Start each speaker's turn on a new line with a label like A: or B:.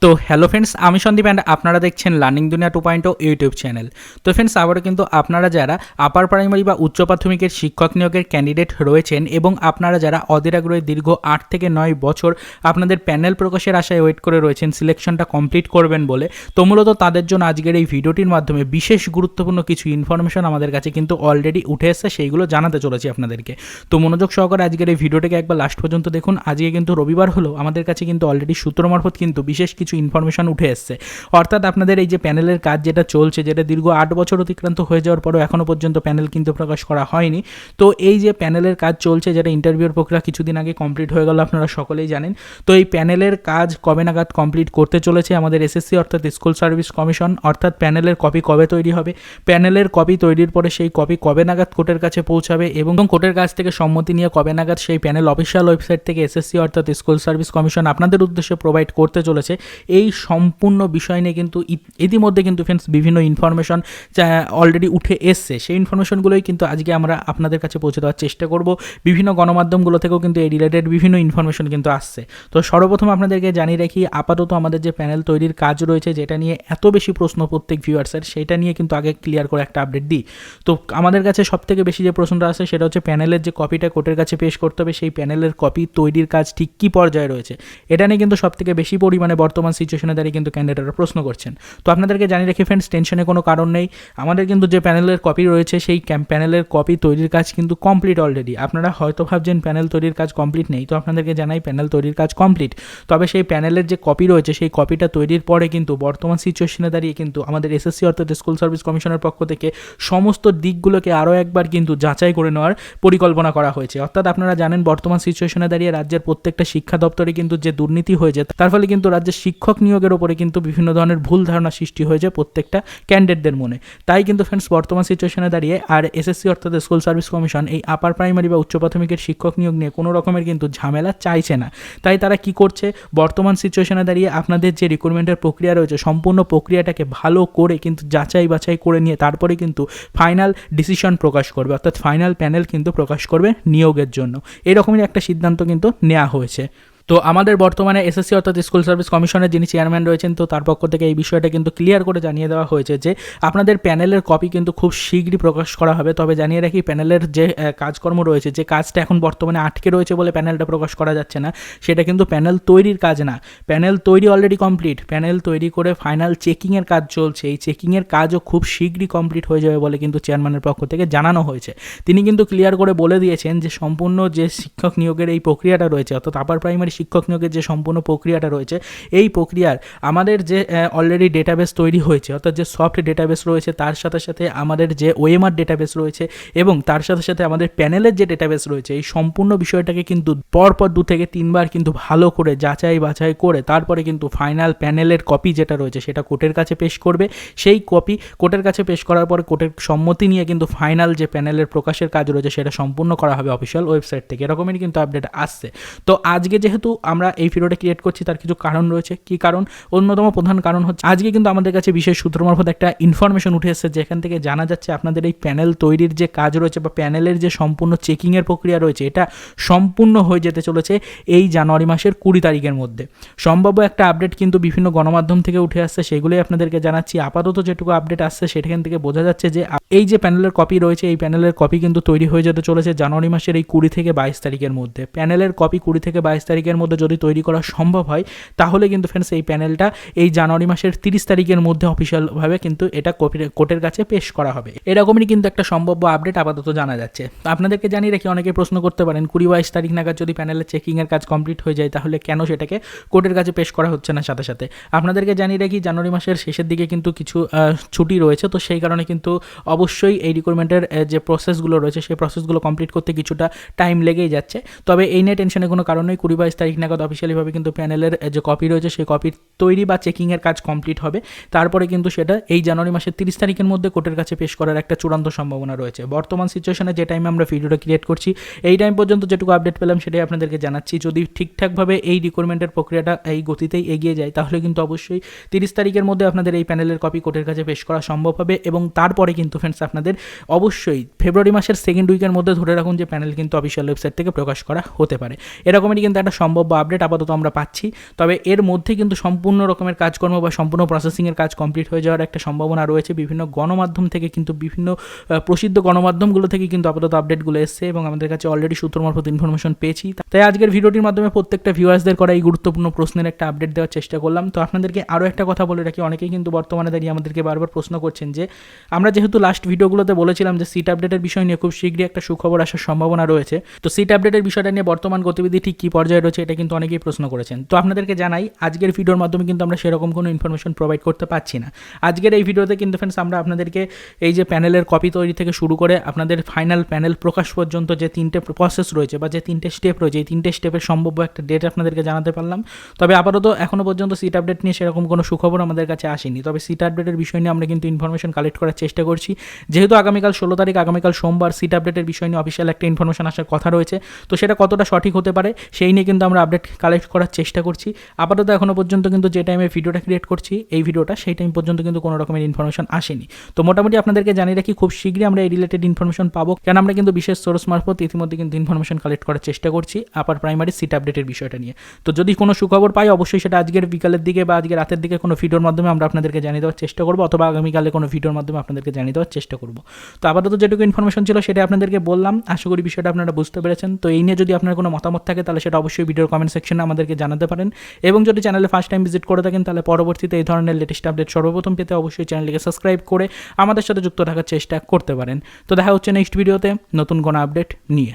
A: তো hello friends, আমি Sandeep and আপনারা দেখছেন লার্নিং দুনিয়া 2.0 ইউটিউব চ্যানেল। তো ফ্রেন্ডস, আবারও কিন্তু আপনারা যারা আপার প্রাইমারি বা উচ্চ প্রাথমিকের শিক্ষক নিয়োগের ক্যান্ডিডেট রয়েছেন এবং আপনারা যারা অধীর আগ্রহে দীর্ঘ 8 থেকে 9 বছর আপনাদের প্যানেল প্রকাশের আশায় ওয়েট করে রয়েছেন সিলেকশনটা কমপ্লিট করবেন বলে, তো মূলত তাদের জন্য আজকের এই ভিডিওটির মাধ্যমে বিশেষ গুরুত্বপূর্ণ কিছু ইনফরমেশন আমাদের কাছে কিন্তু অলরেডি উঠে এসেছে, সেইগুলো জানাতে চলেছি আপনাদেরকে। তো মনোযোগ সহকারে আজকের এই ভিডিওটাকে একবার লাস্ট পর্যন্ত দেখুন। আজকে কিন্তু রবিবার হলো, আমাদের কাছে কিন্তু অলরেডি সূত্র মারফত কিন্তু বিশেষ কিছু ইনফরমেশন উঠে এসছে। অর্থাৎ আপনাদের এই যে প্যানেলের কাজ যেটা চলছে, যেটা দীর্ঘ 8 বছর অতিক্রান্ত হয়ে যাওয়ার পরও এখনও পর্যন্ত প্যানেল কিন্তু প্রকাশ করা হয়নি। তো এই যে প্যানেলের কাজ চলছে, যেটা ইন্টারভিউর প্রক্রিয়া কিছুদিন আগে কমপ্লিট হয়ে গেল, আপনারা সকলেই জানেন। তো এই প্যানেলের কাজ কবে নাগাদ কমপ্লিট করতে চলেছে আমাদের এসএসসি অর্থাৎ স্কুল সার্ভিস কমিশন, অর্থাৎ প্যানেলের কপি কবে তৈরি হবে, প্যানেলের কপি তৈরির পরে সেই কপি কবে নাগাদ কোর্টের কাছে পৌঁছাবে এবং কোর্টের কাছ থেকে সম্মতি নিয়ে কবে নাগাদ সেই প্যানেল অফিসিয়াল ওয়েবসাইট থেকে এসএসসি অর্থাৎ স্কুল সার্ভিস কমিশন আপনাদের উদ্দেশ্যে প্রোভাইড করতে চলেছে, এই সম্পূর্ণ বিষয় নিয়ে কিন্তু ইতিমধ্যে কিন্তু ফ্রেন্ডস বিভিন্ন ইনফরমেশন অলরেডি উঠে এসছে। সেই ইনফরমেশনগুলোই কিন্তু আজকে আমরা আপনাদের কাছে পৌঁছে দেওয়ার চেষ্টা করব। বিভিন্ন গণমাধ্যমগুলো থেকেও কিন্তু এই রিলেটেড বিভিন্ন ইনফরমেশন কিন্তু আসছে। তো সর্বপ্রথম আপনাদেরকে জানিয়ে রাখি, আপাতত আমাদের যে প্যানেল তৈরির কাজ রয়েছে, যেটা নিয়ে এত বেশি প্রশ্ন প্রত্যেক ভিউয়ার্সের, সেইটা নিয়ে কিন্তু আগে ক্লিয়ার করে একটা আপডেট দিই। তো আমাদের কাছে সবথেকে বেশি যে প্রশ্নটা আসে সেটা হচ্ছে প্যানেলের যে কপিটা কোর্টের কাছে পেশ করতে হবে, সেই প্যানেলের কপি তৈরির কাজ ঠিক কী পর্যায়ে রয়েছে। এটা নিয়ে কিন্তু সবথেকে বেশি পরিমাণে বর্তমান সিচুয়েশনে দাঁড়িয়ে কিন্তু ক্যান্ডিডেটরা প্রশ্ন করছেন। তো আপনাদেরকে জানিয়ে রাখি ফ্রেন্ডস, টেনশনে কোনো কারণ নেই। আমাদের কিন্তু যে প্যানেলের কপি রয়েছে, সেই প্যানেলের কপি তৈরির কাজ কিন্তু কমপ্লিট অলরেডি। আপনারা হয়তো ভাবছেন প্যানেল তৈরির কাজ কমপ্লিট নেই, তো আপনাদেরকে জানাই প্যানেল তৈরির কাজ কমপ্লিট। তবে সেই প্যানেলের যে কপি রয়েছে, সেই কপিটা তৈরির পরে কিন্তু বর্তমান সিচুয়েশনে দাঁড়িয়ে কিন্তু আমাদের এসএসসি অর্থাৎ স্কুল সার্ভিস কমিশনের পক্ষ থেকে সমস্ত দিকগুলোকে আরও একবার কিন্তু যাচাই করে নেওয়ার পরিকল্পনা করা হয়েছে। অর্থাৎ আপনারা জানেন বর্তমান সিচুয়েশনে দাঁড়িয়ে রাজ্যের প্রত্যেকটা শিক্ষা দপ্তরে কিন্তু যে দুর্নীতি হয়েছে, তার ফলে কিন্তু রাজ্যের শিক্ষক নিয়োগের ওপরে কিন্তু বিভিন্ন ধরনের ভুল ধারণা সৃষ্টি হয়েছে প্রত্যেকটা ক্যান্ডিডেটদের মনে। তাই কিন্তু ফ্রেন্ডস, বর্তমান সিচুয়েশনে দাঁড়িয়ে আর এসএসসি অর্থাৎ স্কুল সার্ভিস কমিশন এই আপার প্রাইমারি বা উচ্চ প্রাথমিকের শিক্ষক নিয়োগ নিয়ে কোনো রকমের কিন্তু ঝামেলা চাইছে না। তাই তারা কি করছে, বর্তমান সিচুয়েশনে দাঁড়িয়ে আপনাদের যে রিক্রুটমেন্টের প্রক্রিয়া রয়েছে, সম্পূর্ণ প্রক্রিয়াটাকে ভালো করে কিন্তু যাচাই বাছাই করে নিয়ে তারপরে কিন্তু ফাইনাল ডিসিশন প্রকাশ করবে, অর্থাৎ ফাইনাল প্যানেল কিন্তু প্রকাশ করবে নিয়োগের জন্য। এরকমই একটা সিদ্ধান্ত কিন্তু নেওয়া হয়েছে। তো আমাদের বর্তমানে এসএসসি অর্থাৎ স্কুল সার্ভিস কমিশনের যিনি চেয়ারম্যান রয়েছেন, তো তার পক্ষ থেকে এই বিষয়টা কিন্তু ক্লিয়ার করে জানিয়ে দেওয়া হয়েছে যে আপনাদের প্যানেলের কপি কিন্তু খুব শীঘ্রই প্রকাশ করা হবে। তবে জানিয়ে রাখি, প্যানেলের যে কাজকর্ম রয়েছে, যে কাজটা এখন বর্তমানে আটকে রয়েছে বলে প্যানেলটা প্রকাশ করা যাচ্ছে না, সেটা কিন্তু প্যানেল তৈরির কাজ না। প্যানেল তৈরি অলরেডি কমপ্লিট, প্যানেল তৈরি করে ফাইনাল চেকিংয়ের কাজ চলছে। এই চেকিংয়ের কাজও খুব শীঘ্রই কমপ্লিট হয়ে যাবে বলে কিন্তু চেয়ারম্যানের পক্ষ থেকে জানানো হয়েছে। তিনি কিন্তু ক্লিয়ার করে বলে দিয়েছেন যে সম্পূর্ণ যে শিক্ষক নিয়োগের এই প্রক্রিয়াটা রয়েছে, অর্থাৎ আপার প্রাইমারি শিক্ষক নিয়োগের যে সম্পূর্ণ প্রক্রিয়াটা রয়েছে, এই প্রক্রিয়ার আমাদের যে অলরেডি ডেটাবেস তৈরি হয়েছে, অর্থাৎ যে সফট ডেটাবেস রয়েছে, তার সাথে সাথে আমাদের যে ওএমআর ডেটাবেস রয়েছে এবং তার সাথে সাথে আমাদের প্যানেলের যে ডেটাবেস রয়েছে, এই সম্পূর্ণ বিষয়টাকে কিন্তু পরপর 2 থেকে 3 বার কিন্তু ভালো করে যাচাই বাছাই করে তারপরে কিন্তু ফাইনাল প্যানেলের কপি যেটা রয়েছে সেটা কোর্টের কাছে পেশ করবে। সেই কপি কোর্টের কাছে পেশ করার পরে কোর্টের সম্মতি নিয়ে কিন্তু ফাইনাল যে প্যানেলের প্রকাশের কাজ রয়েছে সেটা সম্পূর্ণ করা হবে অফিসিয়াল ওয়েবসাইট থেকে। এরকমই কিন্তু আপডেট আসছে। তো আজকে যেহেতু আমরা এই ভিডিওটা ক্রিয়েট করছি, তার কিছু কারণ রয়েছে। কি কারণ? অন্যতম প্রধান কারণ হচ্ছে আজকে কিন্তু আমাদের কাছে বিশেষ সূত্র মারফত একটা ইনফরমেশন উঠে এসেছে, যেখান থেকে জানা যাচ্ছে আপনাদের এই প্যানেল তৈরির যে কাজ রয়েছে বা প্যানেলের যে সম্পূর্ণ চেকিংয়ের প্রক্রিয়া রয়েছে, এটা সম্পূর্ণ হয়ে যেতে চলেছে এই জানুয়ারি মাসের 20 তারিখের মধ্যে। সম্ভাব্য একটা আপডেট কিন্তু বিভিন্ন গণমাধ্যম থেকে উঠে আসছে, সেগুলোই আপনাদেরকে জানাচ্ছি। আপাতত যেটুকু আপডেট আসছে সেখান থেকে বোঝা যাচ্ছে যে এই যে প্যানেলের কপি রয়েছে, এই প্যানেলের কপি কিন্তু তৈরি হয়ে যেতে চলেছে জানুয়ারি মাসের এই 20 থেকে 22 তারিখের মধ্যে। প্যানেলের কপি 20 থেকে 22 তারিখের মধ্যে যদি তৈরি করা সম্ভব হয়, তাহলে কিন্তু ফ্রেন্ডস এই প্যানেলটা এই জানুয়ারি মাসের 30 তারিখের মধ্যে অফিসিয়ালভাবে কিন্তু এটা কোর্টের কাছে পেশ করা হবে। এরকমই কিন্তু একটা সম্ভাব্য আপডেট আপাতত জানা যাচ্ছে। আপনাদেরকে জানিয়ে রাখি, অনেকে প্রশ্ন করতে পারেন 20-22 তারিখ নাগাদ যদি প্যানেলের চেকিংয়ের কাজ কমপ্লিট হয়ে যায়, তাহলে কেন সেটাকে কোর্টের কাছে পেশ করা হচ্ছে না সাথে সাথে। আপনাদেরকে জানিয়ে রাখি, জানুয়ারি মাসের শেষের দিকে কিন্তু কিছু ছুটি রয়েছে, তো সেই কারণে কিন্তু অবশ্যই এই রিক্রুটমেন্টের যে প্রসেসগুলো রয়েছে, সেই প্রসেসগুলো কমপ্লিট করতে কিছুটা টাইম লেগেই যাচ্ছে। তবে এই নিয়ে টেনশনের কোনো কারণ নেই। 20-22 তারিখ নাগাদ অফিসিয়ালিভাবে কিন্তু প্যানেলের যে কপি রয়েছে, সেই কপির তৈরি বা চেকিংয়ের কাজ কমপ্লিট হবে। তারপরে কিন্তু সেটা এই জানুয়ারি মাসের 30 তারিখের মধ্যে কোর্টের কাছে পেশ করার একটা চূড়ান্ত সম্ভাবনা রয়েছে। বর্তমান সিচুয়েশনে যে টাইমে আমরা ভিডিওটা ক্রিয়েট করছি, এই টাইম পর্যন্ত যেটুকু আপডেট পেলাম সেটাই আপনাদেরকে জানাচ্ছি। যদি ঠিকঠাকভাবে এই রিক্রুটমেন্টের প্রক্রিয়াটা এই গতিতেই এগিয়ে যায়, তাহলে কিন্তু অবশ্যই 30 তারিখের মধ্যে আপনাদের এই প্যানেলের কপি কোর্টের কাছে পেশ করা সম্ভব হবে। এবং তারপরে কিন্তু ফ্রেন্ডস আপনাদের অবশ্যই ফেব্রুয়ারি মাসের সেকেন্ড উইকের মধ্যে ধরে রাখুন যে প্যানেল কিন্তু অফিসিয়াল ওয়েবসাইট থেকে প্রকাশ করা হতে পারে। এরকমই কিন্তু একটা সম্ভাব্য আপডেট আপাতত আমরা পাচ্ছি। তবে এর মধ্যে কিন্তু সম্পূর্ণ সম্পূর্ণ রকমের কাজকর্ম বা সম্পূর্ণ প্রসেসিংয়ের কাজ কমপ্লিট হয়ে যাওয়ার একটা সম্ভাবনা রয়েছে। বিভিন্ন গণমাধ্যম থেকে কিন্তু বিভিন্ন প্রসিদ্ধ গণমাধ্যমগুলো থেকে কিন্তু আপাতত আপডেটগুলো এসছে এবং আমাদের কাছে অলরেডি সূত্র মারফত ইনফরমেশন পেয়েছি। তাই আজকের ভিডিওটির মাধ্যমে প্রত্যেকটা ভিউয়ার্সদের করা এই গুরুত্বপূর্ণ প্রশ্নের একটা আপডেট দেওয়ার চেষ্টা করলাম। তো আপনাদেরকে আরও একটা কথা বলে রাখি, অনেকেই কিন্তু বর্তমানে দাঁড়িয়ে আমাদেরকে বারবার প্রশ্ন করছেন যে আমরা যেহেতু লাস্ট ভিডিওগুলোতে বলেছিলাম যে সিট আপডেটের বিষয় নিয়ে খুব শীঘ্রই একটা সুখবর আসার সম্ভাবনা রয়েছে, তো সিট আপডেটের বিষয়টা নিয়ে বর্তমান গতিবিধি ঠিক কী পর্যায়ে রয়েছে এটা কিন্তু অনেকেই প্রশ্ন করেছেন। তো আপনাদেরকে জানাই আজকের ভিডিওর মাধ্যমে কিন্তু আমরা সেরকম কোনো ইনফরমেশন প্রোভাইড করতে পারছি না। আজকের এই ভিডিওতে কিন্তু ফ্রেন্ডস আমরা আপনাদেরকে এই যে প্যানেলের কপি তৈরি থেকে শুরু করে আপনাদের ফাইনাল প্যানেল প্রকাশ পর্যন্ত যে তিনটে প্রসেস রয়েছে বা যে তিনটে স্টেপ রয়েছে, এই তিনটে স্টেপের সম্ভাব্য একটা ডেট আপনাদেরকে জানাতে পারলাম। তবে আপাতত এখনও পর্যন্ত সিট আপডেট নিয়ে সেরকম কোনো সুখবর আমাদের কাছে আসেনি। তবে সিট আপডেটের বিষয় নিয়ে আমরা কিন্তু ইনফরমেশন কালেক্ট করার চেষ্টা করছি। যেহেতু আগামীকাল 16 তারিখ, আগামীকাল সোমবার সিট আপডেটের বিষয় নিয়ে অফিসিয়াল একটা ইনফরমেশন আসার কথা রয়েছে, তো সেটা কতটা সঠিক হতে পারে সেই নিয়ে কিন্তু আমরা আপডেট কালেক্ট করার চেষ্টা করছি। আপাতত এখনও পর্যন্ত কিন্তু যে টাইমে ভিডিওটা ক্রিয়েট করছি এই ভিডিওটা, সেই টাইম পর্যন্ত কিন্তু কোনো রকমের ইনফরমেশন আসেনি। তো মোটামুটি আপনাদেরকে জানিয়ে রাখি খুব শীঘ্রই আমরা এই রিলেটেড ইনফরমেশন পাবো, কারণ আমরা কিন্তু বিশেষ সোর্স মারফত ইতিমধ্যে কিন্তু ইনফরমেশন কালেক্ট করার চেষ্টা করছি আপার প্রাইমারি সিট আপডেটের বিষয়টা নিয়ে। তো যদি কোনো সুখবর পাই অবশ্যই সেটা আজকের বিকালের দিকে বা আজকে রাতের দিকে কোনো ভিডিওর মাধ্যমে আমরা আপনাদেরকে জানিয়ে দেওয়ার চেষ্টা করবো, অথবা আগামীকালে কোনো ভিডিওর মাধ্যমে আপনাদেরকে জানিয়ে দেওয়ার চেষ্টা করবো। তো আপাতত যেটুকু ইনফরমেশন ছিল সেটা আপনাদেরকে বললাম, আশা করি বিষয়টা আপনারা বুঝতে পেরেছেন। তো এই নিয়ে যদি আপনার কোনো মতামত থাকে তাহলে সেটা অবশ্যই ভিডিওর কমেন্ট সেকশনে আমাদেরকে জানাতে পারেন, এবং যদি চ্যানেলে ফার্স্ট টাইম ভিজিট করে থাকেন তাহলে পরবর্তীতে এই ধরনের লেটেস্ট আপডেট সর্বপ্রথম পেতে অবশ্যই চ্যানেলটিকে সাবস্ক্রাইব করে আমাদের সাথে যুক্ত থাকার চেষ্টা করতে পারেন। তো দেখা হচ্ছে নেক্সট ভিডিওতে নতুন কোনো আপডেট নিয়ে।